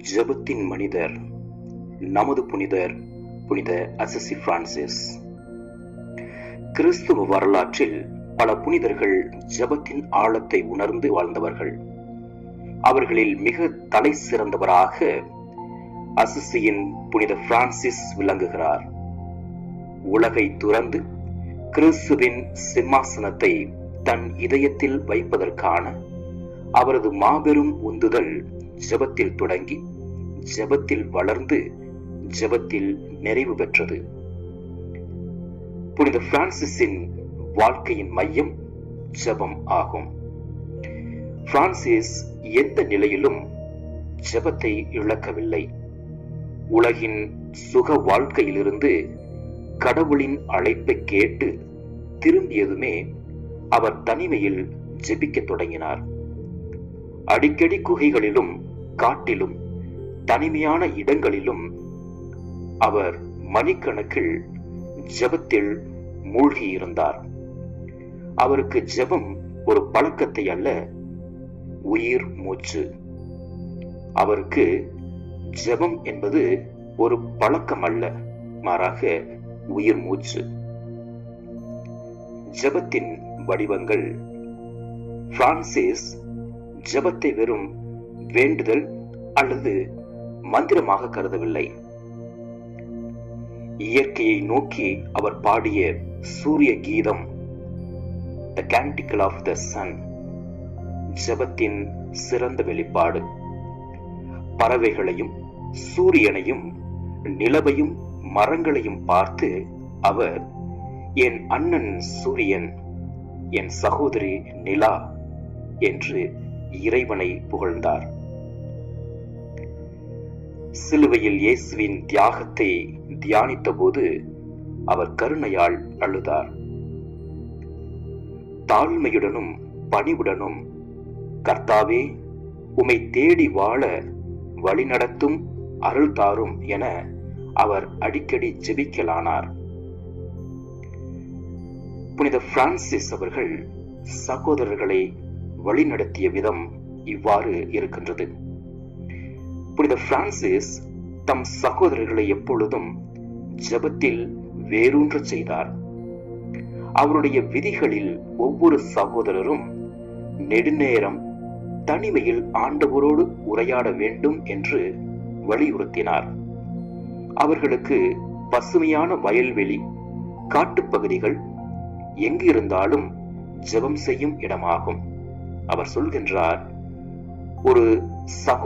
ஜெபத்தின் மனிதர் நமது புனிதர் புனித அசிசி பிரான்சிஸ். கிறிஸ்துவ வரலாற்றில் பல புனிதர்கள் ஜெபத்தின் ஆழத்தை உணர்ந்து வாழ்ந்தவர்கள். அவர்களில் மிக தலை சிறந்தவராக அசிசியின் புனித பிரான்சிஸ் விளங்குகிறார். உலகை துறந்து கிறிஸ்துவின் சிம்மாசனத்தை தன் இதயத்தில் வைப்பதற்கான அவரது மாபெரும் உந்துதல் ஜெபத்தில் தொடங்கி ஜெபத்தில் வளர்ந்து ஜெபத்தில் நிறைவு பெற்றது. புனித பிரான்சிஸின் வாழ்க்கையின் மையம் ஜெபம் ஆகும். பிரான்சிஸ் எந்த நிலையிலும் ஜெபத்தை இழக்கவில்லை. உலகின் சுக வாழ்க்கையிலிருந்து கடவுளின் அழைப்பை கேட்டு திரும்பியதுமே அவர் தனிமையில் ஜெபிக்க தொடங்கினார். அடிக்கடி குகைகளிலும் காட்டிலும் தனிமையான இடங்களிலும் அவர் மணிக்கணக்கில் ஜெபத்தில் மூழ்கியிருந்தார். அவருக்கு ஜெபம் ஒரு பழக்கத்தை அல்ல, உயிர் மூச்சு. அவருக்கு ஜெபம் என்பது ஒரு பழக்கம் அல்ல, மாறாக உயிர் மூச்சு. ஜெபத்தின் வடிவங்கள். பிரான்சிஸ் ஜெபத்தை வெறும் வேண்டுதல் அல்லது மந்திரமாக கருதவில்லை. இயற்கையை நோக்கி அவர் பாடிய சூரிய கீதம், The Canticle of the Sun, ஜெபத்தின் சிறந்த வெளிப்பாடு. பறவைகளையும் சூரியனையும் நிலவையும் மரங்களையும் பார்த்து அவர், என் அண்ணன் சூரியன், என் சகோதரி நிலா என்று இறைவனை புகழ்ந்தார். சிலுவையில் இயேசுவின் தியாகத்தை தியானித்த போது அவர் கருணையால் அழுதார். தாழ்மையுடனும் பணிவுடனும், கர்த்தாவே, உம்மை தேடி வாழ வழிநடத்தும் அருள் தாரும் என அவர் அடிக்கடி ஜெபிக்கலானார். புனித பிரான்சிஸ் அவர்கள் சகோதரர்களை வழிநடத்திய விதம் இவ்வாறு இருக்கின்றது. புனித பிரான்சிஸ் தம் சகோதரர்களை எப்பொழுதும் ஜெபத்தில் வேரூன்ற செய்தார். அவருடைய விதிகளில் ஒவ்வொரு சகோதரரும் நெடுநேரம் தனிமையில் ஆண்டவரோடு உரையாட வேண்டும் என்று வலியுறுத்தினார். அவர்களுக்கு பசுமையான வயல்வெளி, காட்டுப்பகுதிகள் எங்கு இருந்தாலும் ஜெபம் செய்யும் இடமாகும். அவர் சொல்கின்றார், ஒரு